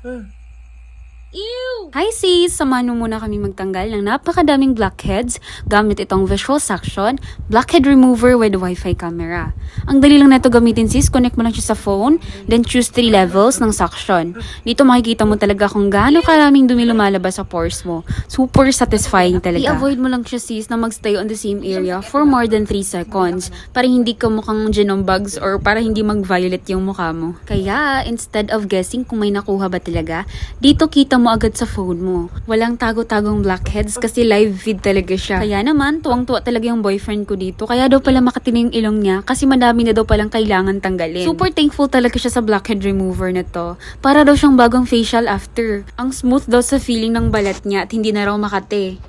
Ew! Hi sis! Samahan mo muna kami magtanggal ng napakadaming blackheads gamit itong visual suction, blackhead remover with Wi-Fi camera. Ang dali lang neto gamitin sis, connect mo lang siya sa phone, then choose 3 levels ng suction. Dito makikita mo talaga kung gaano karaming dumi lumalabas sa pores mo. Super satisfying talaga. I-avoid mo lang siya sis na magstay on the same area for more than 3 seconds para hindi ka mukhang genome bugs or para hindi mag-violet yung mukha mo. Kaya, instead of guessing kung may nakuha ba talaga, dito kita mo agad sa phone mo. Walang tago-tagong blackheads kasi live feed talaga siya. Kaya naman, tuwang-tuwa talaga yung boyfriend ko dito. Kaya daw pala makatino yung ilong niya kasi madami na daw palang kailangan tanggalin. Super thankful talaga siya sa blackhead remover na to. Para daw siyang bagong facial after. Ang smooth daw sa feeling ng balat niya at hindi na raw makate.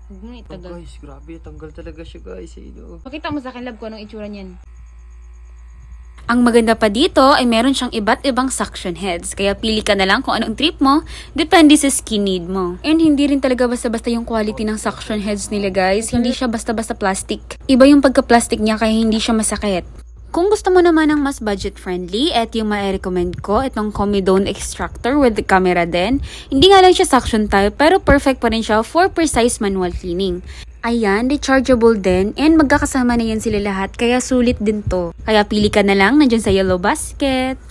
Oh, guys, grabe. Tanggal talaga siya, guys. Pakita mo sa akin, love, ko anong itsura niyan. Ang maganda pa dito ay meron siyang iba't ibang suction heads. Kaya pili ka na lang kung anong trip mo, depende sa skin need mo. And hindi rin talaga basta-basta yung quality ng suction heads nila guys. Hindi siya basta-basta plastic. Iba yung pagka-plastic niya kaya hindi siya masakit. Kung gusto mo naman ng mas budget-friendly, et yung ma-recommend ko, itong Comedone Extractor with the camera din. Hindi nga lang siya suction type, pero perfect pa rin siya for precise manual cleaning. Ayan, rechargeable din, and magkakasama na yan sila lahat, kaya sulit din to. Kaya pili ka na lang, nandyan sa yellow basket.